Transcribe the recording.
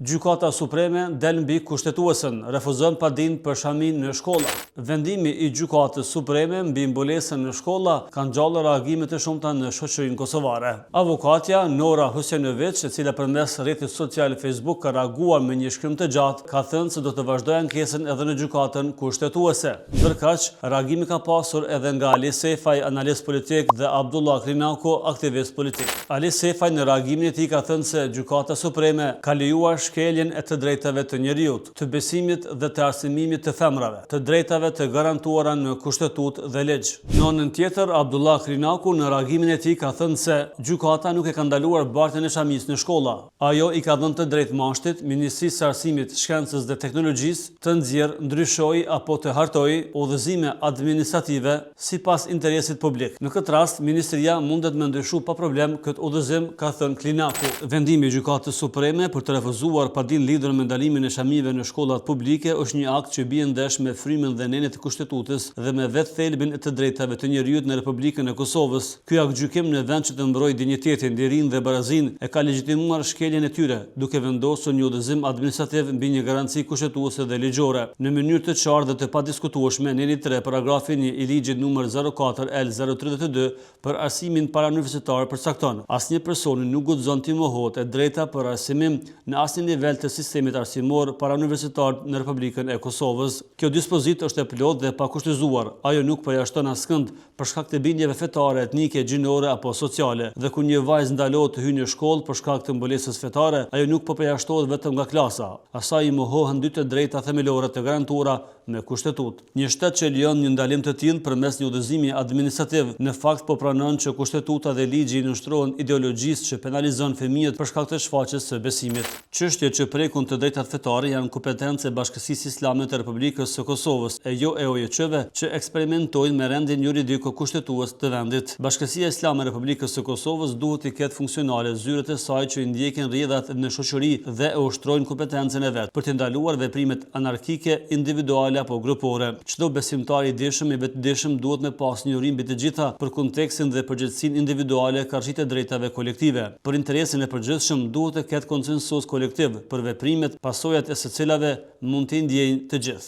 Gjykata Supreme del mbi kushtetuesën, refuzon padin për shamin në shkolla. Vendimi i Gjykatës Supreme mbi mbulesën në shkolla ka ngjallë reagime të shumta në shoqërinë kosovare. Avokatja Nora Husejnović, e cila përmes rrjetit social Facebook ka reaguar me një shkrim të gjatë, ka thënë se do të vazhdojë ankesën edhe në gjykatën kushtetuese. Ndërkaq, reagimi ka pasur edhe nga Ali Sefaj, analist politik, dhe Abdullah Krinako, aktivist politik. Ali Sefaj në reagimin e tij ka thënë se Gjykata Supreme ka lejuar shkeljen e të drejtave të njeriut, të besimit dhe të arsimimit të femrave, të drejtave të garantuara në kushtetutë dhe ligj. Në anën tjetër, Abdullah Krinaku në reagimin e tij ka thënë se gjykata nuk e ka ndaluar bartjen e shamis në shkolla. Ajo i ka dhënë të drejtë mashtit, Ministrisë së Arsimit, Shkencës dhe Teknologjisë të nxjerrë, ndryshojë apo të hartojë udhëzime administrative sipas interesit publik. Në këtë rast, ministria mundet me ndryshu pa problem këtë udhëzim, ka thënë Krinaku. Vendimi i Gjykatës Supreme për të refuzuar padin lidhur me ndalimin e shamive në shkollat publike është një akt që bie ndesh me frymën dhe nenet të kushtetutës dhe me vetë thelbin e të drejtave të njeriut në Republikën e Kosovës. Ky akt gjykim në vend që të mbrojë dinjitetin, lirinë dhe barazinë e ka legjitimuar shkeljen e tyre, duke vendosur një udhëzim administrativ mbi një garanci kushtetuese dhe ligjore. Në mënyrë të qartë dhe të padiskutueshme, neni 3 paragrafi 1 i ligjit numër 04L032 për arsimin parauniversitar përcakton: asnjë personi nuk guxon të mohohet e drejta për arsimim në asnjë nivel të sistemit arsimor parauniversitar në Republikën e Kosovës. Kjo dispozitë është e plotë dhe pa kushtëzuar. Ajo nuk përjashton askënd për shkak të bindjeve fetare, etnike, gjinore apo sociale. Dhe kur një vajzë ndalohet të hyjë në shkollë për shkak të mbulesës fetare, ajo nuk po përjashtohet vetëm nga klasa. Asaj i mohohen dy të drejta themelore të garantuara me kushtetutë. Një shtet që lejon një ndalim të tillë përmes një udhëzimi administrativ, në fakt po pranon që kushtetuta dhe ligji i nënshtrohen ideologjisë që penalizon fëmijët për shkak të shfaqjes së besimit. Çështjet që prekun të drejtat fetare janë kompetencë e Bashkësisë Islame të Republikës së Kosovës, e jo e OJ-ve që eksperimentojnë me rendin juridik kushtetues të vendit. Bashkësia Islame e Republikës së Kosovës duhet të ketë funksionale zyrët e saj që i ndjekin rrjedhat në shoqëri dhe e ushtrojnë kompetencën e vet për të ndaluar veprimet anarkike, individuale apo grupore. Çdo besimtar i dishëm i vetëdijshëm duhet me pas një uri mbi të gjitha për kontekstin dhe përgjegjësinë individuale karshit e drejtave kolektive. Për interesin e përgjithshëm duhet të ketë konsensus kolektiv për veprimet, pasojat e së cilave mund të ndjejnë të gjithë.